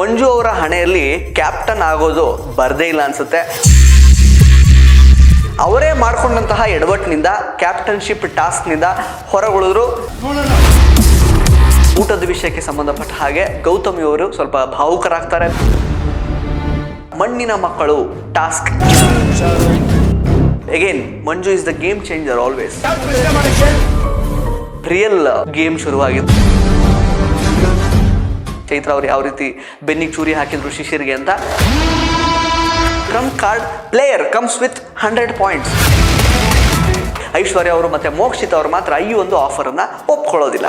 ಮಂಜು ಅವರ ಹಣೆಯಲ್ಲಿ ಕ್ಯಾಪ್ಟನ್ ಆಗೋದು ಬರ್ದೇ ಇಲ್ಲ ಅನ್ಸುತ್ತೆ. ಅವರೇ ಮಾಡಿಕೊಂಡಂತಹ ಎಡವಟ್ಟಿನಿಂದ ಕ್ಯಾಪ್ಟನ್ಶಿಪ್ ಟಾಸ್ಕ್ನಿಂದ ಹೊರಗುಳಿದ್ರು. ಊಟದ ವಿಷಯಕ್ಕೆ ಸಂಬಂಧಪಟ್ಟ ಹಾಗೆ ಗೌತಮಿ ಅವರು ಸ್ವಲ್ಪ ಭಾವುಕರಾಗ್ತಾರೆ. ಮಣ್ಣಿನ ಮಕ್ಕಳು task again Manju is the game changer always. Real game ಶುರುವಾಗಿತ್ತು. ಚೈತ್ರ ಅವ್ರು ಯಾವ ರೀತಿ ಬೆನ್ನಿಗೆ ಚೂರಿ ಹಾಕಿದ್ರು ಶಿಶಿರ್ಗೆ ಅಂತ. Trump card player comes with 100 points. Aishwarya ಅವರು ಮತ್ತೆ ಮೋಕ್ಷಿತ್ ಅವರು ಮಾತ್ರ ಈ ಒಂದು ಆಫರನ್ನು ಒಪ್ಕೊಳ್ಳೋದಿಲ್ಲ.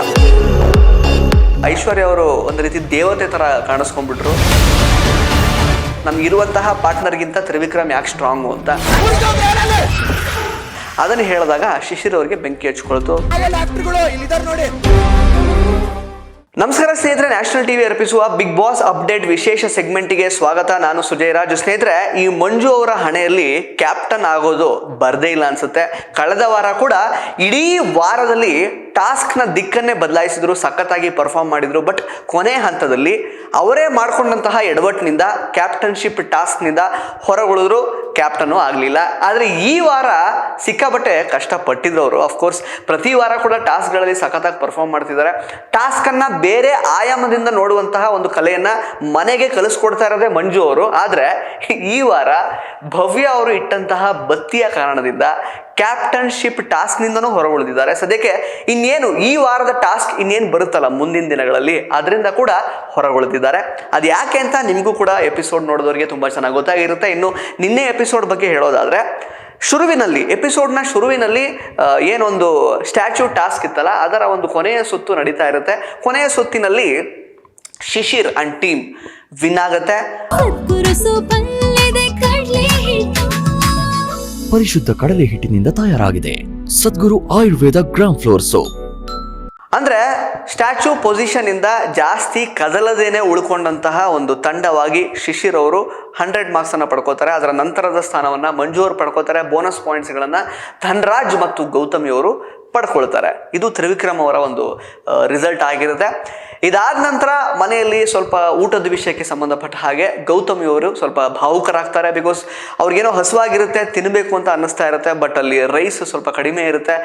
ಐಶ್ವರ್ಯ ಅವರು ಒಂದು ರೀತಿ ದೇವತೆ ಥರ ಕಾಣಿಸ್ಕೊಂಡ್ಬಿಟ್ರು. ನಮಗಿರುವಂತಹ ಪಾರ್ಟ್ನರ್ಗಿಂತ ತ್ರಿವಿಕ್ರಮ್ ಯಾಕೆ ಸ್ಟ್ರಾಂಗು ಅಂತ ಅದನ್ನು ಹೇಳಿದಾಗ ಶಿಶಿರ್ ಅವರಿಗೆ ಬೆಂಕಿ ಹಚ್ಕೊಳ್ತು. ನಮಸ್ಕಾರ ಸ್ನೇಹಿತರೆ, ನ್ಯಾಷನಲ್ ಟಿವಿ ಅರ್ಪಿಸುವ ಬಿಗ್ ಬಾಸ್ ಅಪ್ಡೇಟ್ ವಿಶೇಷ ಸೆಗ್ಮೆಂಟ್ಗೆ ಸ್ವಾಗತ. ನಾನು ಸುಜಯ್ ರಾಜ್. ಸ್ನೇಹಿತರೆ, ಈ ಮಂಜು ಅವರ ಹಣೆಯಲ್ಲಿ ಕ್ಯಾಪ್ಟನ್ ಆಗೋದು ಬರ್ದೇ ಇಲ್ಲ ಅನ್ಸುತ್ತೆ. ಕಳೆದ ವಾರ ಕೂಡ ಇಡೀ ವಾರದಲ್ಲಿ ಟಾಸ್ಕ್ನ ದಿಕ್ಕನ್ನೇ ಬದಲಾಯಿಸಿದ್ರು, ಸಖತ್ತಾಗಿ ಪರ್ಫಾರ್ಮ್ ಮಾಡಿದ್ರು. ಬಟ್ ಕೊನೆ ಹಂತದಲ್ಲಿ ಅವರೇ ಮಾಡಿಕೊಂಡಂತಹ ಎಡವಟ್ಟಿನಿಂದ ಕ್ಯಾಪ್ಟನ್ಶಿಪ್ ಟಾಸ್ಕ್ನಿಂದ ಹೊರಗುಳಿದ್ರು, ಕ್ಯಾಪ್ಟನ್ನು ಆಗಲಿಲ್ಲ. ಆದರೆ ಈ ವಾರ ಸಿಕ್ಕಾಬಟ್ಟೆ ಕಷ್ಟಪಟ್ಟಿದ್ರು ಅವರು. ಅಫ್ಕೋರ್ಸ್ ಪ್ರತಿ ವಾರ ಕೂಡ ಟಾಸ್ಕ್ಗಳಲ್ಲಿ ಸಖತ್ತಾಗಿ ಪರ್ಫಾರ್ಮ್ ಮಾಡ್ತಿದ್ದಾರೆ. ಟಾಸ್ಕನ್ನು ಬೇರೆ ಆಯಾಮದಿಂದ ನೋಡುವಂತಹ ಒಂದು ಕಲೆಯನ್ನು ಮನೆಗೆ ಕಲಿಸ್ಕೊಡ್ತಾ ಇರೋದೇ ಮಂಜು ಅವರು. ಆದರೆ ಈ ವಾರ ಭವ್ಯ ಅವರು ಇಟ್ಟಂತಹ ಬತ್ತಿಯ ಕಾರಣದಿಂದ ಕ್ಯಾಪ್ಟನ್ಶಿಪ್ ಟಾಸ್ಕ್ನಿಂದನೂ ಹೊರಗುಳಿದಿದ್ದಾರೆ. ಸದ್ಯಕ್ಕೆ ಇನ್ನೇನು ಈ ವಾರದ ಟಾಸ್ಕ್ ಇನ್ನೇನು ಬರುತ್ತಲ್ಲ ಮುಂದಿನ ದಿನಗಳಲ್ಲಿ, ಅದರಿಂದ ಕೂಡ ಹೊರಗುಳಿದಿದ್ದಾರೆ. ಅದು ಯಾಕೆ ಅಂತ ನಿಮಗೂ ಕೂಡ ಎಪಿಸೋಡ್ ನೋಡಿದವರಿಗೆ ತುಂಬ ಚೆನ್ನಾಗಿ ಗೊತ್ತಾಗಿರುತ್ತೆ. ಇನ್ನು ನಿನ್ನೆ ಎಪಿಸೋಡ್ ಬಗ್ಗೆ ಹೇಳೋದಾದರೆ, ಎಪಿಸೋಡ್ನ ಶುರುವಿನಲ್ಲಿ ಏನೊಂದು ಸ್ಟ್ಯಾಚ್ಯೂ ಟಾಸ್ಕ್ ಇತ್ತಲ್ಲ, ಅದರ ಒಂದು ಕೊನೆಯ ಸುತ್ತು ನಡೀತಾ ಇರುತ್ತೆ. ಕೊನೆಯ ಸುತ್ತಿನಲ್ಲಿ ಶಿಶಿರ್ ಅಂಡ್ ಟೀಮ್ ವಿನ್ ಆಗುತ್ತೆ. ಪರಿಶುದ್ಧ ಕಡಲೆ ಹಿಟ್ಟಿನಿಂದ ತಯಾರಾಗಿದೆ ಸದ್ಗುರು ಆಯುರ್ವೇದ ಗ್ರಾಮ್ ಫ್ಲೋರ್ ಸೋಪ್. ಅಂದರೆ ಸ್ಟ್ಯಾಚ್ಯೂ ಪೊಸಿಷನಿಂದ ಜಾಸ್ತಿ ಕದಲದೇನೆ ಉಳ್ಕೊಂಡಂತಹ ಒಂದು ತಂಡವಾಗಿ ಶಿಶಿರ್ ಅವರು 100 ಮಾರ್ಕ್ಸನ್ನು ಪಡ್ಕೋತಾರೆ. ಅದರ ನಂತರದ ಸ್ಥಾನವನ್ನು ಮಂಜು ಅವರು ಪಡ್ಕೋತಾರೆ. ಬೋನಸ್ ಪಾಯಿಂಟ್ಸ್ಗಳನ್ನು ಧನ್ರಾಜ್ ಮತ್ತು ಗೌತಮಿ ಅವರು ಪಡ್ಕೊಳ್ತಾರೆ. ಇದು ತ್ರಿವಿಕ್ರಮ್ ಅವರ ಒಂದು ರಿಸಲ್ಟ್ ಆಗಿರುತ್ತೆ. ಇದಾದ ನಂತರ ಮನೆಯಲ್ಲಿ ಸ್ವಲ್ಪ ಊಟದ ವಿಷಯಕ್ಕೆ ಸಂಬಂಧಪಟ್ಟ ಹಾಗೆ ಗೌತಮಿ ಅವರು ಸ್ವಲ್ಪ ಭಾವುಕರಾಗ್ತಾರೆ. ಬಿಕಾಸ್ ಅವ್ರಿಗೇನೋ ಹಸುವಾಗಿರುತ್ತೆ, ತಿನ್ನಬೇಕು ಅಂತ ಅನ್ನಿಸ್ತಾ ಇರುತ್ತೆ. ಬಟ್ ಅಲ್ಲಿ ರೈಸ್ ಸ್ವಲ್ಪ ಕಡಿಮೆ ಇರುತ್ತೆ.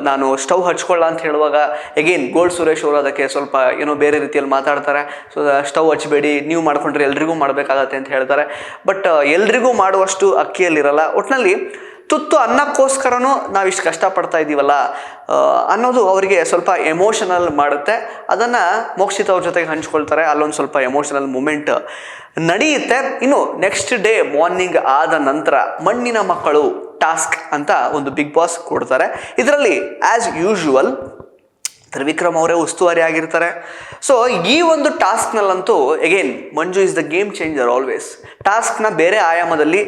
ನಾನು ಸ್ಟವ್ ಹಚ್ಕೊಳ್ಳ ಅಂತ ಹೇಳುವಾಗ ಎಗೇನ್ ಗೋಲ್ಡ್ ಸುರೇಶ್ ಅವರು ಅದಕ್ಕೆ ಸ್ವಲ್ಪ ಏನೋ ಬೇರೆ ರೀತಿಯಲ್ಲಿ ಮಾತಾಡ್ತಾರೆ. ಸೊ ಸ್ಟವ್ ಹಚ್ಚಬೇಡಿ, ನೀವು ಮಾಡ್ಕೊಂಡ್ರೆ ಎಲ್ರಿಗೂ ಮಾಡಬೇಕಾಗತ್ತೆ ಅಂತ ಹೇಳ್ತಾರೆ. ಬಟ್ ಎಲ್ರಿಗೂ ಮಾಡುವಷ್ಟು ಅಕ್ಕಿಯಲ್ಲಿರಲ್ಲ. ಒಟ್ಟಿನಲ್ಲಿ ತುತ್ತು ಅನ್ನಕ್ಕೋಸ್ಕರನೂ ನಾವಿಷ್ಟು ಕಷ್ಟಪಡ್ತಾ ಇದ್ದೀವಲ್ಲ ಅನ್ನೋದು ಅವರಿಗೆ ಸ್ವಲ್ಪ ಎಮೋಷನಲ್ ಮಾಡುತ್ತೆ. ಅದನ್ನು ಮೋಕ್ಷಿತ್ ಅವ್ರ ಜೊತೆಗೆ ಹಂಚ್ಕೊಳ್ತಾರೆ. ಅಲ್ಲೊಂದು ಸ್ವಲ್ಪ ಎಮೋಷನಲ್ ಮೂಮೆಂಟ್ ನಡೆಯುತ್ತೆ. ಇನ್ನು ನೆಕ್ಸ್ಟ್ ಡೇ ಮಾರ್ನಿಂಗ್ ಆದ ನಂತರ ಮಣ್ಣಿನ ಮಕ್ಕಳು ಟಾಸ್ಕ್ ಅಂತ ಒಂದು ಬಿಗ್ ಬಾಸ್ ಕೊಡ್ತಾರೆ. ಇದರಲ್ಲಿ ಆ್ಯಸ್ ಯೂಶುವಲ್ ತ್ರಿವಿಕ್ರಮ್ ಅವರೇ ಉಸ್ತುವಾರಿ ಆಗಿರ್ತಾರೆ. ಸೊ ಈ ಒಂದು ಟಾಸ್ಕ್ನಲ್ಲಂತೂ again Manju is the game changer always. ಟಾಸ್ಕ್ನ ಬೇರೆ ಆಯಾಮದಲ್ಲಿ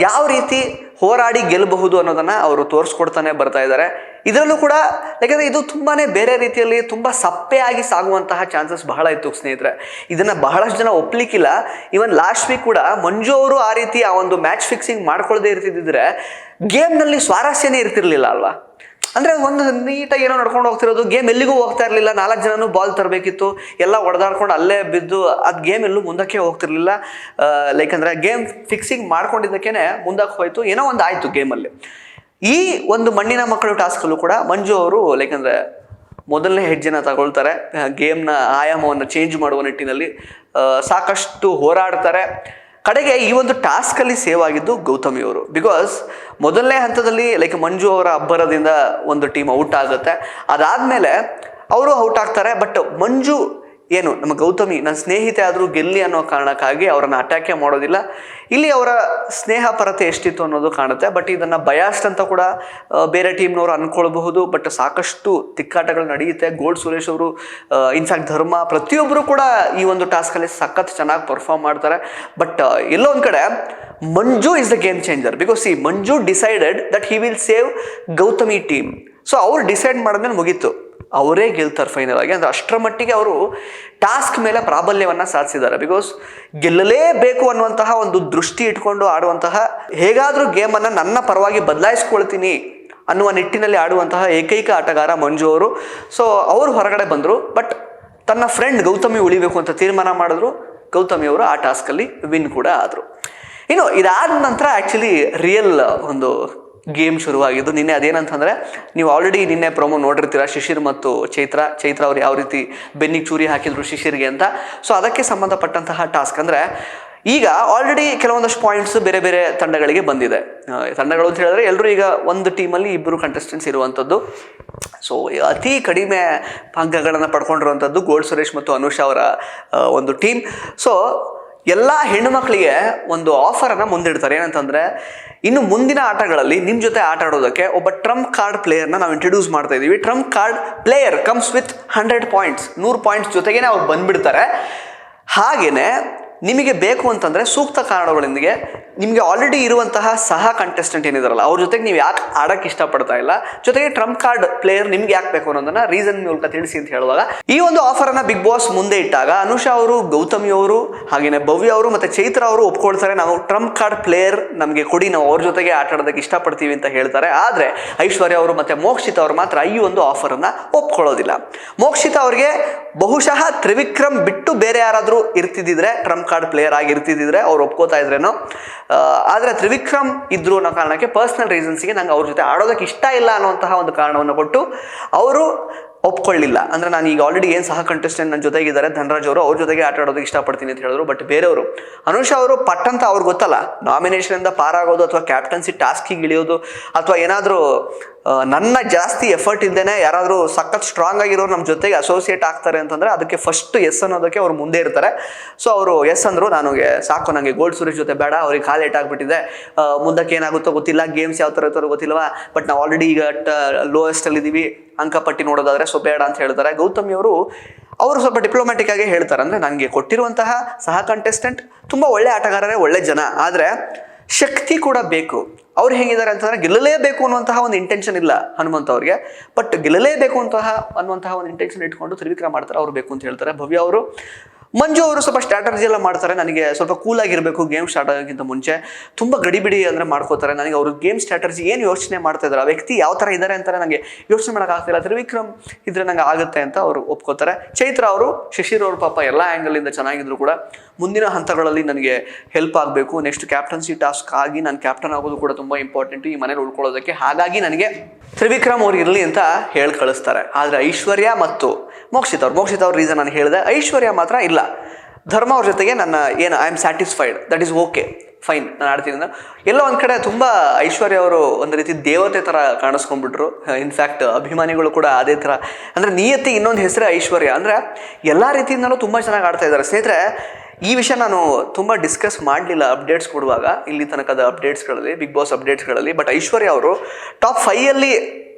ಯಾವ ರೀತಿ ಹೋರಾಡಿ ಗೆಲ್ಲಬಹುದು ಅನ್ನೋದನ್ನು ಅವರು ತೋರಿಸ್ಕೊಡ್ತಾನೆ ಬರ್ತಾ ಇದ್ದಾರೆ. ಇದರಲ್ಲೂ ಕೂಡ ಯಾಕೆಂದರೆ ಇದು ತುಂಬಾ ಬೇರೆ ರೀತಿಯಲ್ಲಿ ತುಂಬ ಸಪ್ಪೆಯಾಗಿ ಸಾಗುವಂತಹ ಚಾನ್ಸಸ್ ಬಹಳ ಇತ್ತು ಸ್ನೇಹಿತರೆ. ಇದನ್ನು ಬಹಳಷ್ಟು ಜನ ಒಪ್ಪಲಿಕ್ಕಿಲ್ಲ. ಈವನ್ ಲಾಸ್ಟ್ ವೀಕ್ ಕೂಡ ಮಂಜು ಅವರು ಆ ರೀತಿ ಆ ಒಂದು ಮ್ಯಾಚ್ ಫಿಕ್ಸಿಂಗ್ ಮಾಡ್ಕೊಳ್ಳದೆ ಇರ್ತಿದ್ದಿದ್ರೆ ಗೇಮ್ನಲ್ಲಿ ಸ್ವಾರಸ್ಯನೇ ಇರ್ತಿರ್ಲಿಲ್ಲ ಅಲ್ವಾ. ಅಂದರೆ ಒಂದು ನೀಟಾಗಿ ಏನೋ ನಡ್ಕೊಂಡು ಹೋಗ್ತಿರೋದು, ಗೇಮ್ ಎಲ್ಲಿಗೂ ಹೋಗ್ತಾ ಇರಲಿಲ್ಲ. 4 ಜನನೂ ಬಾಲ್ ತರಬೇಕಿತ್ತು, ಎಲ್ಲ ಹೊಡೆದಾಡ್ಕೊಂಡು ಅಲ್ಲೇ ಬಿದ್ದು ಅದು ಗೇಮ್ ಎಲ್ಲೂ ಮುಂದಕ್ಕೆ ಹೋಗ್ತಿರ್ಲಿಲ್ಲ. ಲೈಕ್ ಅಂದರೆ ಗೇಮ್ ಫಿಕ್ಸಿಂಗ್ ಮಾಡ್ಕೊಂಡಿದ್ದಕ್ಕೇ ಮುಂದಕ್ಕೆ ಹೋಯಿತು, ಏನೋ ಒಂದು ಆಯಿತು ಗೇಮಲ್ಲಿ. ಈ ಒಂದು ಮಣ್ಣಿನ ಮಕ್ಕಳು ಟಾಸ್ಕಲ್ಲೂ ಕೂಡ ಮಂಜು ಅವರು ಲೈಕ್ ಅಂದರೆ ಮೊದಲನೇ ಹೆಜ್ಜೆನ ತಗೊಳ್ತಾರೆ. ಗೇಮ್ನ ಆಯಾಮವನ್ನು ಚೇಂಜ್ ಮಾಡುವ ನಿಟ್ಟಿನಲ್ಲಿ ಸಾಕಷ್ಟು ಹೋರಾಡ್ತಾರೆ. ಕಡೆಗೆ ಈ ಒಂದು ಟಾಸ್ಕಲ್ಲಿ ಸೇವ್ ಆಗಿದ್ದು ಗೌತಮಿ ಅವರು. ಬಿಕಾಸ್ ಮೊದಲನೇ ಹಂತದಲ್ಲಿ ಲೈಕ್ ಮಂಜು ಅವರ ಅಬ್ಬರದಿಂದ ಒಂದು ಟೀಮ್ ಔಟ್ ಆಗುತ್ತೆ. ಅದಾದಮೇಲೆ ಅವರು ಔಟ್ ಆಗ್ತಾರೆ. ಬಟ್ ಮಂಜು ಏನು ನಮ್ಮ ಗೌತಮಿ ನನ್ನ ಸ್ನೇಹಿತೆ ಆದರೂ ಗೆಲ್ಲಿ ಅನ್ನೋ ಕಾರಣಕ್ಕಾಗಿ ಅವರನ್ನು ಅಟ್ಯಾಕೇ ಮಾಡೋದಿಲ್ಲ. ಇಲ್ಲಿ ಅವರ ಸ್ನೇಹ ಪರತೆ ಎಷ್ಟಿತ್ತು ಅನ್ನೋದು ಕಾಣುತ್ತೆ. ಬಟ್ ಇದನ್ನು ಬಯಾಸ್ಟ್ ಅಂತ ಕೂಡ ಬೇರೆ ಟೀಮ್ನವರು ಅಂದ್ಕೊಳ್ಬಹುದು. ಬಟ್ ಸಾಕಷ್ಟು ತಿಕ್ಕಾಟಗಳು ನಡೆಯುತ್ತೆ. ಗೋಲ್ಡ್ ಸುರೇಶ್ ಅವರು, ಇನ್ಫ್ಯಾಕ್ಟ್ ಧರ್ಮ, ಪ್ರತಿಯೊಬ್ಬರು ಕೂಡ ಈ ಒಂದು ಟಾಸ್ಕಲ್ಲಿ ಸಖತ್ ಚೆನ್ನಾಗಿ ಪರ್ಫಾರ್ಮ್ ಮಾಡ್ತಾರೆ. ಬಟ್ ಎಲ್ಲೋ ಒಂದು ಕಡೆ Manju is the game changer. Because ಈ Manju decided that he will save Gautami team. So ಅವ್ರು ಡಿಸೈಡ್ ಮಾಡಿದ್ಮೇಲೆ ಮುಗೀತು, ಅವರೇ ಗೆಲ್ತಾರೆ ಫೈನಲ್ ಆಗಿ. ಅಂದರೆ ಅಷ್ಟರ ಮಟ್ಟಿಗೆ ಅವರು ಟಾಸ್ಕ್ ಮೇಲೆ ಪ್ರಾಬಲ್ಯವನ್ನು ಸಾಧಿಸಿದ್ದಾರೆ. ಬಿಕಾಸ್ ಗೆಲ್ಲಲೇಬೇಕು ಅನ್ನುವಂತಹ ಒಂದು ದೃಷ್ಟಿ ಇಟ್ಕೊಂಡು ಆಡುವಂತಹ, ಹೇಗಾದರೂ ಗೇಮನ್ನು ನನ್ನ ಪರವಾಗಿ ಬದಲಾಯಿಸ್ಕೊಳ್ತೀನಿ ಅನ್ನುವ ನಿಟ್ಟಿನಲ್ಲಿ ಆಡುವಂತಹ ಏಕೈಕ ಆಟಗಾರ ಮಂಜು ಅವರು. ಸೊ ಅವರು ಹೊರಗಡೆ ಬಂದರು. ಬಟ್ ತನ್ನ ಫ್ರೆಂಡ್ ಗೌತಮಿ ಉಳಿಬೇಕು ಅಂತ ತೀರ್ಮಾನ ಮಾಡಿದ್ರು. ಗೌತಮಿ ಅವರು ಆ ಟಾಸ್ಕಲ್ಲಿ ವಿನ್ ಕೂಡ ಆದರು. ಇನ್ನು ಇದಾದ ನಂತರ ಆ್ಯಕ್ಚುಲಿ ರಿಯಲ್ ಒಂದು ಗೇಮ್ ಶುರುವಾಗಿದ್ದು. ನಿನ್ನೆ ಅದೇನಂತಂದರೆ, ನೀವು ಆಲ್ರೆಡಿ ನಿನ್ನೆ ಪ್ರೊಮೋ ನೋಡಿರ್ತೀರ, ಶಿಶಿರ್ ಮತ್ತು ಚೈತ್ರ ಅವ್ರು ಯಾವ ರೀತಿ ಬೆನ್ನಿಗೆ ಚೂರಿ ಹಾಕಿದ್ರು ಶಿಶಿರ್ಗೆ ಅಂತ. ಸೊ ಅದಕ್ಕೆ ಸಂಬಂಧಪಟ್ಟಂತಹ ಟಾಸ್ಕ್ ಅಂದರೆ, ಈಗ ಆಲ್ರೆಡಿ ಕೆಲವೊಂದಷ್ಟು ಪಾಯಿಂಟ್ಸ್ ಬೇರೆ ಬೇರೆ ತಂಡಗಳಿಗೆ ಬಂದಿದೆ. ತಂಡಗಳು ಅಂತ ಹೇಳಿದ್ರೆ ಎಲ್ಲರೂ ಈಗ ಒಂದು ಟೀಮಲ್ಲಿ ಇಬ್ಬರು ಕಂಟೆಸ್ಟೆಂಟ್ಸ್ ಇರುವಂಥದ್ದು. ಸೊ ಅತಿ ಕಡಿಮೆ ಅಂಕಗಳನ್ನು ಪಡ್ಕೊಂಡಿರುವಂಥದ್ದು ಗೋಲ್ಡ್ ಸುರೇಶ್ ಮತ್ತು ಅನುಷಾ ಅವರ ಒಂದು ಟೀಮ್. ಸೊ ಎಲ್ಲ ಹೆಣ್ಣುಮಕ್ಕಳಿಗೆ ಒಂದು ಆಫರನ್ನು ಮುಂದಿಡ್ತಾರೆ. ಏನಂತಂದರೆ, ಇನ್ನು ಮುಂದಿನ ಆಟಗಳಲ್ಲಿ ನಿಮ್ಮ ಜೊತೆ ಆಟ ಆಡೋದಕ್ಕೆ ಒಬ್ಬ ಟ್ರಂಪ್ ಕಾರ್ಡ್ ಪ್ಲೇಯರ್ನ ನಾವು ಇಂಟ್ರೊಡ್ಯೂಸ್ ಮಾಡ್ತಾ ಇದ್ದೀವಿ. Trump card player comes with 100 points, 100 points ಜೊತೆಗೇ ಅವ್ರು ಬಂದುಬಿಡ್ತಾರೆ. ಹಾಗೆಯೇ ನಿಮಗೆ ಬೇಕು ಅಂತಂದರೆ ಸೂಕ್ತ ಕಾರಣಗಳೊಂದಿಗೆ ನಿಮಗೆ ಆಲ್ರೆಡಿ ಇರುವಂತಹ ಸಹ ಕಂಟೆಸ್ಟೆಂಟ್ ಏನಿದಾರಲ್ಲ ಅವ್ರ ಜೊತೆಗೆ ನೀವು ಯಾಕೆ ಆಡೋಕ್ಕೆ ಇಷ್ಟಪಡ್ತಾ ಇಲ್ಲ, ಜೊತೆಗೆ ಟ್ರಂಪ್ ಕಾರ್ಡ್ ಪ್ಲೇಯರ್ ನಿಮ್ಗೆ ಯಾಕೆ ಬೇಕು ಅನ್ನೋದನ್ನ ರೀಸನ್ ಮೂಲಕ ತಿಳಿಸಿ ಅಂತ ಹೇಳುವಾಗ, ಈ ಒಂದು ಆಫರನ್ನು ಬಿಗ್ ಬಾಸ್ ಮುಂದೆ ಇಟ್ಟಾಗ ಅನುಷಾ ಅವರು, ಗೌತಮಿ ಅವರು, ಹಾಗೆಯೇ ಭವ್ಯ ಅವರು ಮತ್ತು ಚೈತ್ರ ಅವರು ಒಪ್ಕೊಳ್ತಾರೆ. ನಾವು ಟ್ರಂಪ್ ಕಾರ್ಡ್ ಪ್ಲೇಯರ್ ನಮಗೆ ಕೊಡಿ, ನಾವು ಅವ್ರ ಜೊತೆಗೆ ಆಟ ಆಡೋದಕ್ಕೆ ಇಷ್ಟಪಡ್ತೀವಿ ಅಂತ ಹೇಳ್ತಾರೆ. ಆದರೆ ಐಶ್ವರ್ಯ ಅವರು ಮತ್ತು ಮೋಕ್ಷಿತಾ ಅವರು ಮಾತ್ರ ಈ ಒಂದು ಆಫರನ್ನು ಒಪ್ಕೊಳ್ಳೋದಿಲ್ಲ. ಮೋಕ್ಷಿತಾ ಅವರಿಗೆ ಬಹುಶಃ ತ್ರಿವಿಕ್ರಮ್ ಬಿಟ್ಟು ಬೇರೆ ಯಾರಾದರೂ ಇರ್ತಿದ್ದಿದ್ರೆ, ಟ್ರಂಪ್ ಕಾರ್ಡ್ ಪ್ಲೇಯರ್ ಆಗಿ ಇರ್ತಿದ್ದಿದ್ರೆ ಅವ್ರು ಒಪ್ಕೋತಾ ಇದ್ರೇನೋ. ಆದರೆ ತ್ರಿವಿಕ್ರಮ್ ಇದ್ರು ಅನ್ನೋ ಕಾರಣಕ್ಕೆ, ಪರ್ಸ್ನಲ್ ರೀಸನ್ಸ್ಗೆ ನಂಗೆ ಅವ್ರ ಜೊತೆ ಆಡೋದಕ್ಕೆ ಇಷ್ಟ ಇಲ್ಲ ಅನ್ನುವಂತಹ ಒಂದು ಕಾರಣವನ್ನು ಕೊಟ್ಟು ಅವರು ಒಪ್ಕೊಳ್ಳಿಲ್ಲ. ಅಂದರೆ ನಾನು ಈಗ ಆಲ್ರೆಡಿ ಏನು ಸಹ ಕಂಟೆಸ್ಟೆಂಟ್ ನನ್ನ ಜೊತೆಗಿದ್ದಾರೆ ಧನರಾಜ್ ಅವರು, ಅವ್ರ ಜೊತೆಗೆ ಆಟ ಆಡೋದಕ್ಕೆ ಇಷ್ಟಪಡ್ತೀನಿ ಅಂತ ಹೇಳಿದ್ರು. ಬಟ್ ಬೇರೆಯವರು, ಅನುಷಾ ಅವರು ಪಟ್ಟಂತ ಅವ್ರಿಗೆ ಗೊತ್ತಲ್ಲ, ನಾಮಿನೇಷನಿಂದ ಪಾರಾಗೋದು ಅಥವಾ ಕ್ಯಾಪ್ಟನ್ಸಿ ಟಾಸ್ಕಿಗೆ ಇಳಿಯೋದು ಅಥವಾ ಏನಾದರೂ ನನ್ನ ಜಾಸ್ತಿ ಎಫರ್ಟ್ ಇದ್ದೇನೆ ಯಾರಾದರೂ ಸಖತ್ ಸ್ಟ್ರಾಂಗ್ ಆಗಿರೋರು ನಮ್ಮ ಜೊತೆಗೆ ಅಸೋಸಿಯೇಟ್ ಆಗ್ತಾರೆ ಅಂತಂದರೆ ಅದಕ್ಕೆ ಫಸ್ಟ್ ಎಸ್ ಅನ್ನೋದಕ್ಕೆ ಅವ್ರು ಮುಂದೆ ಇರ್ತಾರೆ. ಸೊ ಅವರು ಎಸ್ ಅಂದರು, ನನಗೆ ಸಾಕು, ನನಗೆ ಗೋಲ್ಡ್ ಸುರೇಶ್ ಜೊತೆ ಬೇಡ, ಅವ್ರಿಗೆ ಕಾಲು ಏಟಾಗ್ಬಿಟ್ಟಿದೆ, ಮುಂದಕ್ಕೆ ಏನಾಗುತ್ತೋ ಗೊತ್ತಿಲ್ಲ, ಗೇಮ್ಸ್ ಯಾವ ಥರ ಇರ್ತಾರೋ ಗೊತ್ತಿಲ್ವಾ, ಬಟ್ ನಾವು ಆಲ್ರೆಡಿ ಈಗ ಲೋಯೆಸ್ಟಲ್ಲಿದ್ದೀವಿ ಅಂಕಪಟ್ಟಿ ನೋಡೋದಾದರೆ, ಸೊ ಬೇಡ ಅಂತ ಹೇಳ್ತಾರೆ. ಗೌತಮಿ ಅವರು ಸ್ವಲ್ಪ ಡಿಪ್ಲೊಮ್ಯಾಟಿಕ್ ಆಗಿ ಹೇಳ್ತಾರೆ, ಅಂದರೆ ನನಗೆ ಕೊಟ್ಟಿರುವಂತಹ ಸಹ ಕಂಟೆಸ್ಟೆಂಟ್ ತುಂಬ ಒಳ್ಳೆ ಆಟಗಾರರೇ, ಒಳ್ಳೆ ಜನ, ಆದರೆ ಶಕ್ತಿ ಕೂಡ ಬೇಕು. ಅವ್ರು ಹೇಗಿದ್ದಾರೆ ಅಂತಂದರೆ ಗೆಲ್ಲಲೇಬೇಕು ಅನ್ನುವಂತಹ ಒಂದು ಇಂಟೆನ್ಷನ್ ಇಲ್ಲ ಹನುಮಂತ್ ಅವ್ರಿಗೆ, ಬಟ್ ಗೆಲ್ಲಲೇಬೇಕು ಅನ್ನುವಂತಹ ಒಂದು ಇಂಟೆನ್ಷನ್ ಇಟ್ಕೊಂಡು ತ್ರಿವಿಕ್ರಮ್ ಮಾಡ್ತಾರೆ, ಅವ್ರು ಬೇಕು ಅಂತ ಹೇಳ್ತಾರೆ. ಭವ್ಯ ಅವರು, ಮಂಜು ಅವರು ಸ್ವಲ್ಪ ಸ್ಟ್ರಾಟಜಿ ಎಲ್ಲ ಮಾಡ್ತಾರೆ, ನನಗೆ ಸ್ವಲ್ಪ ಕೂಲಾಗಿರಬೇಕು ಗೇಮ್ ಸ್ಟಾರ್ಟ್ ಆಗೋಕ್ಕಿಂತ ಮುಂಚೆ, ತುಂಬ ಗಡಿಬಿಡಿ ಅಂದರೆ ಮಾಡ್ಕೋತಾರೆ, ನನಗೆ ಅವರು ಗೇಮ್ ಸ್ಟ್ರಾಟಜಿ ಏನು ಯೋಚನೆ ಮಾಡ್ತಾ ಇದ್ದಾರೆ, ಆ ವ್ಯಕ್ತಿ ಯಾವ ಥರ ಇದ್ದಾರೆ ಅಂತಾರೆ ನನಗೆ ಯೋಚನೆ ಮಾಡೋಕ್ಕಾಗ್ತಿಲ್ಲ, ತ್ರಿವಿಕ್ರಮ್ ಇದ್ರೆ ನಂಗೆ ಆಗುತ್ತೆ ಅಂತ ಅವರು ಒಪ್ಕೋತಾರೆ. ಚೈತ್ರ ಅವರು, ಶಿಶಿರ್ ಅವರು ಪಾಪ ಎಲ್ಲ ಆ್ಯಂಗಲಿಂದ ಚೆನ್ನಾಗಿದ್ರು ಕೂಡ ಮುಂದಿನ ಹಂತಗಳಲ್ಲಿ ನನಗೆ ಹೆಲ್ಪ್ ಆಗಬೇಕು, ನೆಕ್ಸ್ಟ್ ಕ್ಯಾಪ್ಟನ್ಸಿ ಟಾಸ್ಕ್ ಆಗಿ ನಾನು ಕ್ಯಾಪ್ಟನ್ ಆಗೋದು ಕೂಡ ತುಂಬ ಇಂಪಾರ್ಟೆಂಟು ಈ ಮನೇಲಿ ಉಳ್ಕೊಳ್ಳೋದಕ್ಕೆ, ಹಾಗಾಗಿ ನನಗೆ ತ್ರಿವಿಕ್ರಮ್ ಅವ್ರು ಇರಲಿ ಅಂತ ಹೇಳಿ ಕಳಿಸ್ತಾರೆ. ಆದರೆ ಐಶ್ವರ್ಯ ಮತ್ತು ಮೋಕ್ಷಿತಾ ಅವ್ರ ರೀಸನ್ ನಾನು ಹೇಳಿದೆ. ಐಶ್ವರ್ಯ ಮಾತ್ರ ಇಲ್ಲ, ಧರ್ಮ ಅವ್ರ ಜೊತೆಗೆ ನನ್ನ ಏನು I am satisfied, that is okay, fine, ನಾನು ಆಡ್ತೀನಿ. ಎಲ್ಲ ಒಂದು ಕಡೆ ತುಂಬ ಐಶ್ವರ್ಯ ಅವರು ಒಂದು ರೀತಿ ದೇವತೆ ಥರ ಕಾಣಿಸ್ಕೊಂಡ್ಬಿಟ್ರು. ಇನ್ಫ್ಯಾಕ್ಟ್ ಅಭಿಮಾನಿಗಳು ಕೂಡ ಅದೇ ಥರ, ಅಂದರೆ ನಿಯತಿ ಇನ್ನೊಂದು ಹೆಸರೇ ಐಶ್ವರ್ಯ, ಅಂದರೆ ಎಲ್ಲ ರೀತಿಯಿಂದಲೂ ತುಂಬ ಚೆನ್ನಾಗಿ ಆಡ್ತಾ ಇದ್ದಾರೆ. ಸ್ನೇಹಿತರೆ, ಈ ವಿಷಯ ನಾನು ತುಂಬ ಡಿಸ್ಕಸ್ ಮಾಡಲಿಲ್ಲ ಅಪ್ಡೇಟ್ಸ್ ಕೊಡುವಾಗ, ಇಲ್ಲಿ ತನಕದ ಅಪ್ಡೇಟ್ಸ್ಗಳಲ್ಲಿ, ಬಿಗ್ ಬಾಸ್ ಅಪ್ಡೇಟ್ಸ್ಗಳಲ್ಲಿ. ಬಟ್ ಐಶ್ವರ್ಯ ಅವರು ಟಾಪ್ 5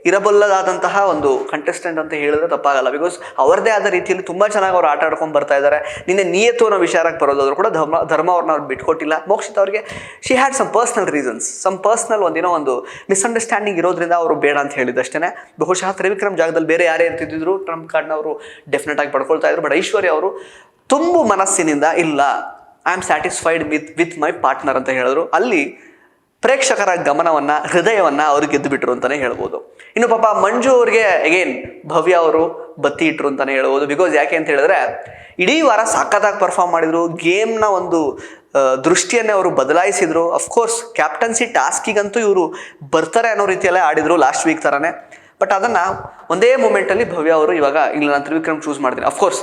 ಇರಬಲ್ಲದಾದಂತಹ ಒಂದು ಕಂಟೆಸ್ಟೆಂಟ್ ಅಂತ ಹೇಳಿದ್ರೆ ತಪ್ಪಾಗಲ್ಲ. ಬಿಕಾಸ್ ಅವರದೇ ಆದ ರೀತಿಯಲ್ಲಿ ತುಂಬ ಚೆನ್ನಾಗಿ ಅವ್ರು ಆಟ ಆಡ್ಕೊಂಡು ಬರ್ತಾ ಇದ್ದಾರೆ. ನಿನ್ನೆ ನಿಯತ್ತು ಅನ್ನೋ ವಿಚಾರಕ್ಕೆ ಬರೋದಾದ್ರು ಕೂಡ ಧರ್ಮ ಅವ್ರನ್ನ ಅವ್ರು ಬಿಟ್ಕೊಟ್ಟಿಲ್ಲ. ಮೋಕ್ಷಿತ್ ಅವ್ರಿಗೆ she had some personal reasons, some personal ಒಂದು ಮಿಸ್ಅಂಡರ್ಸ್ಟ್ಯಾಂಡಿಂಗ್ ಇರೋದ್ರಿಂದ ಅವರು ಬೇಡ ಅಂತ ಹೇಳಿದಷ್ಟೇ. ಬಹುಶಃ ತ್ರಿವಿಕ್ರಮ್ ಜಾಗದಲ್ಲಿ ಬೇರೆ ಯಾರೇ ಇರ್ತಿದ್ರು ಟ್ರಂಪ್ ಕಾರ್ಡ್ನ ಅವರು ಡೆಫಿನೆಟ್ ಆಗಿ ಪಡ್ಕೊಳ್ತಾ ಇದ್ರು. ಬಟ್ ಐಶ್ವರ್ಯ ಅವರು ತುಂಬು ಮನಸ್ಸಿನಿಂದ ಇಲ್ಲ, I am satisfied with my partner ಅಂತ ಹೇಳಿದ್ರು. ಅಲ್ಲಿ ಪ್ರೇಕ್ಷಕರ ಗಮನವನ್ನು, ಹೃದಯವನ್ನು ಅವ್ರಿಗೆ ಗೆದ್ದು ಬಿಟ್ರು ಅಂತಲೇ ಹೇಳ್ಬೋದು. ಇನ್ನು ಪಾಪ ಮಂಜು ಅವ್ರಿಗೆ ಅಗೇನ್ ಭವ್ಯ ಅವರು ಬತ್ತಿ ಇಟ್ರು ಅಂತಲೇ ಹೇಳ್ಬೋದು. ಬಿಕಾಸ್ ಯಾಕೆ ಅಂತ ಹೇಳಿದ್ರೆ ಇಡೀ ವಾರ ಸಖತ್ತಾಗಿ ಪರ್ಫಾರ್ಮ್ ಮಾಡಿದರು, ಗೇಮ್ನ ಒಂದು ದೃಷ್ಟಿಯನ್ನೇ ಅವರು ಬದಲಾಯಿಸಿದರು. ಅಫ್ಕೋರ್ಸ್ ಕ್ಯಾಪ್ಟನ್ಸಿ ಟಾಸ್ಕಿಗಂತೂ ಇವರು ಬರ್ತಾರೆ ಅನ್ನೋ ರೀತಿಯಲ್ಲೇ ಆಡಿದರು ಲಾಸ್ಟ್ ವೀಕ್ ಥರನೇ. ಬಟ್ ಅದನ್ನು ಒಂದೇ ಮೂಮೆಂಟಲ್ಲಿ ಭವ್ಯ ಅವರು ಇವಾಗ ಇಲ್ಲ ನಾನು ತ್ರಿವಿಕ್ರಮ್ ಚೂಸ್ ಮಾಡ್ತೀನಿ. ಅಫ್ಕೋರ್ಸ್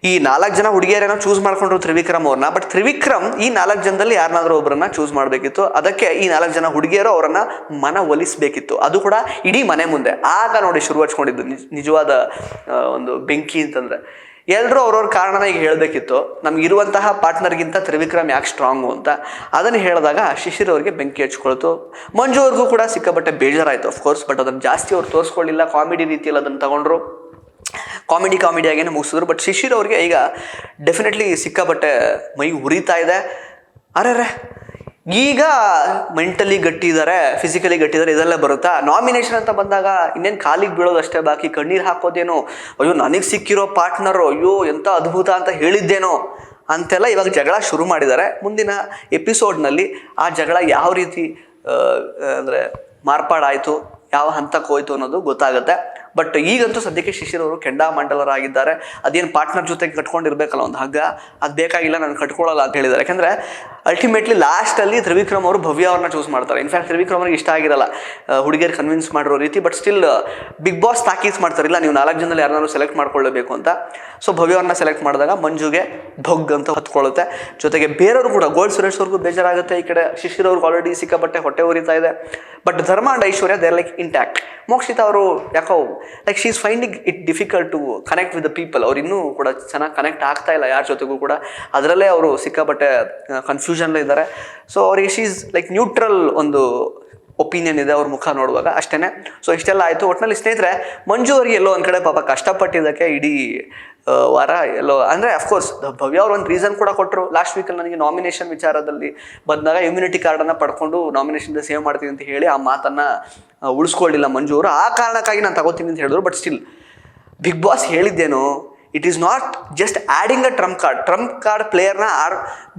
ಈ 4 ಜನ ಹುಡುಗಿಯರೇನೋ ಚೂಸ್ ಮಾಡ್ಕೊಂಡ್ರು ತ್ರಿವಿಕ್ರಮ್ ಅವ್ರನ್ನ, ಬಟ್ ತ್ರಿವಿಕ್ರಮ್ ಈ 4 ಜನದಲ್ಲಿ ಯಾರನ್ನಾದ್ರೂ ಒಬ್ಬರನ್ನ ಚೂಸ್ ಮಾಡಬೇಕಿತ್ತು. ಅದಕ್ಕೆ ಈ 4 ಜನ ಹುಡುಗಿಯರು ಅವರನ್ನ ಒಲಿಸಬೇಕಿತ್ತು, ಅದು ಕೂಡ ಇಡೀ ಮನೆ ಮುಂದೆ. ಆಗ ನೋಡಿ ಶುರು ಹಚ್ಕೊಂಡಿದ್ದು ನಿಜವಾದ ಒಂದು ಬೆಂಕಿ ಅಂತಂದ್ರೆ. ಎಲ್ಲರೂ ಅವ್ರವ್ರ ಕಾರಣನ ಈಗ ಹೇಳಬೇಕಿತ್ತು, ನಮಗಿರುವಂತಹ ಪಾರ್ಟ್ನರ್ಗಿಂತ ತ್ರಿವಿಕ್ರಮ್ ಯಾಕೆ ಸ್ಟ್ರಾಂಗು ಅಂತ. ಅದನ್ನು ಹೇಳಿದಾಗ ಶಿಶಿರ್ ಅವ್ರಿಗೆ ಬೆಂಕಿ ಹಚ್ಕೊಳ್ತು. ಮಂಜು ಅವ್ರಿಗೂ ಕೂಡ ಸಿಕ್ಕಾಪಟ್ಟೆ ಬೇಜಾರಾಯಿತು ಅಫ್ಕೋರ್ಸ್, ಬಟ್ ಅದನ್ನು ಜಾಸ್ತಿ ಅವ್ರು ತೋರಿಸ್ಕೊಳ್ಳಿಲ್ಲ, ಕಾಮಿಡಿ ರೀತಿಯಲ್ಲಿ ಅದನ್ನು ತಗೊಂಡ್ರು, ಕಾಮಿಡಿಯಾಗೇನೆ ಮುಗಿಸಿದ್ರು. ಬಟ್ ಶಿಶಿರ್ ಅವ್ರಿಗೆ ಈಗ ಡೆಫಿನೆಟ್ಲಿ ಸಿಕ್ಕಾಪಟ್ಟೆ ಮೈ ಉರಿತಾ ಇದೆ. ಅರೆ ಈಗ ಮೆಂಟಲಿ ಗಟ್ಟಿ ಇದ್ದಾರೆ, ಫಿಸಿಕಲಿ ಗಟ್ಟಿ ಇದ್ದಾರೆ, ಇದೆಲ್ಲ ಬರುತ್ತಾ? ನಾಮಿನೇಷನ್ ಅಂತ ಬಂದಾಗ ಇನ್ನೇನು ಕಾಲಿಗೆ ಬೀಳೋದಷ್ಟೇ ಬಾಕಿ, ಕಣ್ಣೀರು ಹಾಕೋದೇನೋ, ಅಯ್ಯೋ ನನಗೆ ಸಿಕ್ಕಿರೋ ಪಾರ್ಟ್ನರು ಅಯ್ಯೋ ಎಂಥ ಅದ್ಭುತ ಅಂತ ಹೇಳಿದ್ದೇನೋ ಅಂತೆಲ್ಲ ಇವಾಗ ಜಗಳ ಶುರು ಮಾಡಿದ್ದಾರೆ. ಮುಂದಿನ ಎಪಿಸೋಡ್ನಲ್ಲಿ ಆ ಜಗಳ ಯಾವ ರೀತಿ ಅಂದರೆ ಮಾರ್ಪಾಡಾಯಿತು, ಯಾವ ಹಂತಕ್ಕೆ ಹೋಯ್ತು ಅನ್ನೋದು ಗೊತ್ತಾಗುತ್ತೆ. ಬಟ್ ಈಗಂತೂ ಸದ್ಯಕ್ಕೆ ಶಿಶಿರ್ ಅವರು ಕೆಂಡಾಮಂಡಲರಾಗಿದ್ದಾರೆ. ಅದೇನು ಪಾರ್ಟ್ನರ್ ಜೊತೆಗೆ ಕಟ್ಕೊಂಡಿರ್ಬೇಕಲ್ಲ ಒಂದು ಹಗ್ಗ, ಅದು ಬೇಕಾಗಿಲ್ಲ, ನಾನು ಕಟ್ಕೊಳ್ಳಲ್ಲ ಅಂತ ಹೇಳಿದ್ದಾರೆ. ಯಾಕಂದರೆ ಅಲ್ಟಿಮೇಟ್ಲಿ ಲಾಸ್ಟಲ್ಲಿ ತ್ರಿವಿಕ್ರಮ್ ಅವರು ಭವ್ಯ ಅವ್ರನ್ನ ಚೂಸ್ ಮಾಡ್ತಾರೆ. ಇನ್ಫ್ಯಾಕ್ಟ್ ತ್ರಿವಿಕ್ರಮ್ ಅವ್ರಿಗೆ ಇಷ್ಟ ಆಗಿರಲ್ಲ ಹುಡುಗಿಯರು ಕನ್ವಿನ್ಸ್ ಮಾಡಿರೋ ರೀತಿ, ಬಟ್ ಸ್ಟಿಲ್ ಬಿಗ್ ಬಾಸ್ ತಾಕೀಸ್ ಮಾಡ್ತಾರೆ, ಇಲ್ಲ ನೀವು 4 ಜನದಲ್ಲಿ ಯಾರನ್ನಾರು ಸೆಲೆಕ್ಟ್ ಮಾಡ್ಕೊಳ್ಳಬೇಕು ಅಂತ. ಸೊ ಭವ್ಯ ಅವ್ರನ್ನ ಸೆಲೆಕ್ಟ್ ಮಾಡಿದಾಗ ಮಂಜುಗೆ ಧೊಗ್ ಅಂತ ಹತ್ಕೊಳ್ಳುತ್ತೆ. ಜೊತೆಗೆ ಬೇರೆಯವರು ಕೂಡ ಗೋಲ್ಡ್ ಸುರೇಶ್ ಅವ್ರಿಗೂ ಬೇಜಾರಾಗುತ್ತೆ. ಈ ಕಡೆ ಶಿಶಿರ್ ಅವ್ರಿಗೆ ಆಲ್ರೆಡಿ ಸಿಕ್ಕಾಪಟ್ಟೆ ಹೊಟ್ಟೆ ಉರಿತಾ ಇದೆ. But Dharma and Aishwarya they are like intact. Mokshitha ಅವರು ಯಾಕೋ like she is finding it difficult to connect with the people. ಅವ್ರು ಇನ್ನೂ ಕೂಡ ಚೆನ್ನಾಗಿ ಕನೆಕ್ಟ್ ಆಗ್ತಾ ಇಲ್ಲ ಯಾರ ಜೊತೆಗೂ ಕೂಡ. ಅದರಲ್ಲೇ ಅವರು ಸಿಕ್ಕಾಪಟ್ಟೆ ಕನ್ಫ್ಯೂಷನ್ಲೇ ಇದ್ದಾರೆ. ಸೊ ಅವರಿಗೆ ಶಿ ಈಸ್ ಲೈಕ್ ನ್ಯೂಟ್ರಲ್ ಒಂದು ಒಪಿನಿಯನ್ ಇದೆ ಅವ್ರ ಮುಖ ನೋಡುವಾಗ, ಅಷ್ಟೇ. ಸೊ ಇಷ್ಟೆಲ್ಲ ಆಯಿತು. ಒಟ್ಟಿನಲ್ಲಿ ಸ್ನೇಹಿತರೆ, ಮಂಜು ಅವರಿಗೆ ಎಲ್ಲೋ ಒಂದು ಕಡೆ ಪಾಪ ಕಷ್ಟಪಟ್ಟಿದ್ದಕ್ಕೆ ಇಡೀ ವಾರ ಎಲ್ಲೋ ಅಂದರೆ ಅಫ್ಕೋರ್ಸ್ ಭವ್ಯ ಅವ್ರು ಒಂದು ರೀಸನ್ ಕೂಡ ಕೊಟ್ಟರು. ಲಾಸ್ಟ್ ವೀಕಲ್ಲಿ ನನಗೆ ನಾಮಿನೇಷನ್ ವಿಚಾರದಲ್ಲಿ ಬಂದಾಗ ಇಮ್ಯುನಿಟಿ ಕಾರ್ಡನ್ನು ಪಡ್ಕೊಂಡು ನಾಮಿನೇಷನ್ಗೆ ಸೇವ್ ಮಾಡ್ತೀನಿ ಅಂತ ಹೇಳಿ ಆ ಮಾತನ್ನು ಉಳಿಸ್ಕೊಳ್ಳಿಲ್ಲ ಮಂಜು ಅವರು. ಆ ಕಾರಣಕ್ಕಾಗಿ ನಾನು ತಗೋತೀನಿ ಅಂತ ಹೇಳಿದ್ರು. ಬಟ್ ಸ್ಟಿಲ್ ಬಿಗ್ ಬಾಸ್ ಹೇಳಿದ್ದೇನು, it is not just adding a trump card ಪ್ಲೇಯರ್ನ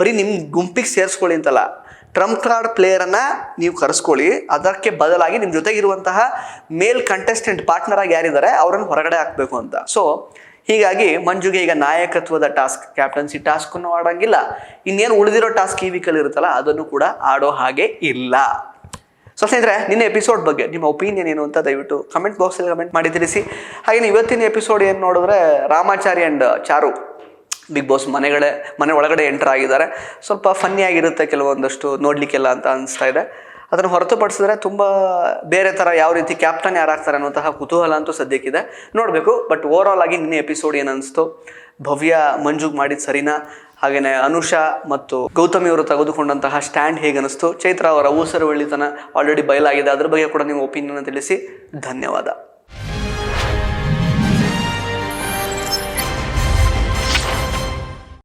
ಬರೀ ನಿಮ್ಮ ಗುಂಪಿಗೆ ಸೇರಿಸ್ಕೊಳ್ಳಿ ಅಂತಲ್ಲ. ಟ್ರಂಪ್ ಕಾರ್ಡ್ ಪ್ಲೇಯರನ್ನು ನೀವು ಕರೆಸ್ಕೊಳ್ಳಿ, ಅದಕ್ಕೆ ಬದಲಾಗಿ ನಿಮ್ಮ ಜೊತೆಗಿರುವಂತಹ ಮೇಲ್ ಕಂಟೆಸ್ಟೆಂಟ್ ಪಾರ್ಟ್ನರ್ ಆಗಿ ಯಾರಿದ್ದಾರೆ ಅವರನ್ನು ಹೊರಗಡೆ ಹಾಕಬೇಕು ಅಂತ. ಸೊ ಹೀಗಾಗಿ ಮಂಜುಗೆ ಈಗ ನಾಯಕತ್ವದ ಟಾಸ್ಕ್, ಕ್ಯಾಪ್ಟನ್ಸಿ ಟಾಸ್ಕನ್ನು ಆಡೋಂಗಿಲ್ಲ. ಇನ್ನೇನು ಉಳಿದಿರೋ ಟಾಸ್ಕ್ ಈ ವೀಕಲ್ಲಿ ಇರುತ್ತಲ್ಲ ಅದನ್ನು ಕೂಡ ಆಡೋ ಹಾಗೆ ಇಲ್ಲ. ಸೊ ಸ್ನೇಹಿತರೆ, ನಿನ್ನೆ ಎಪಿಸೋಡ್ ಬಗ್ಗೆ ನಿಮ್ಮ ಒಪಿನಿಯನ್ ಏನು ಅಂತ ದಯವಿಟ್ಟು ಕಮೆಂಟ್ ಬಾಕ್ಸಲ್ಲಿ ಕಮೆಂಟ್ ಮಾಡಿ ತಿಳಿಸಿ. ಹಾಗೆಯೇ ಇವತ್ತಿನ ಎಪಿಸೋಡ್ ಏನು ನೋಡಿದ್ರೆ Ramachari and Charu Bigg Boss ಮನೆ ಒಳಗಡೆ ಎಂಟರ್ ಆಗಿದ್ದಾರೆ. ಸ್ವಲ್ಪ ಫನ್ನಿಯಾಗಿರುತ್ತೆ ಕೆಲವೊಂದಷ್ಟು ನೋಡಲಿಕ್ಕೆಲ್ಲ ಅಂತ ಅನಿಸ್ತಾ ಇದೆ. ಅದನ್ನು ಹೊರತುಪಡಿಸಿದ್ರೆ ತುಂಬ ಬೇರೆ ಥರ ಯಾವ ರೀತಿ ಕ್ಯಾಪ್ಟನ್ ಯಾರಾಗ್ತಾರೆ ಅನ್ನೋಂತಹ ಕುತೂಹಲ ಅಂತೂ ಸದ್ಯಕ್ಕಿದೆ, ನೋಡಬೇಕು. ಬಟ್ ಓವರ್ ಆಲ್ ಆಗಿ ನಿನ್ನೆ ಎಪಿಸೋಡ್ ಏನು ಅನಿಸ್ತು, ಭವ್ಯ ಮಂಜುಗೆ ಮಾಡಿದ ಸರಿನಾ, ಹಾಗೆಯೇ ಅನುಷಾ ಮತ್ತು ಗೌತಮಿ ಅವರು ತೆಗೆದುಕೊಂಡಂತಹ ಸ್ಟ್ಯಾಂಡ್ ಹೇಗೆ ಅನಿಸ್ತು, ಚೈತ್ರ ಅವರ ಊಸರವಳ್ಳಿತನ ಆಲ್ರೆಡಿ ಬಯಲಾಗಿದೆ, ಅದ್ರ ಬಗ್ಗೆ ಕೂಡ ನಿಮ್ಮ ಒಪಿನಿಯನ್ ತಿಳಿಸಿ. ಧನ್ಯವಾದ.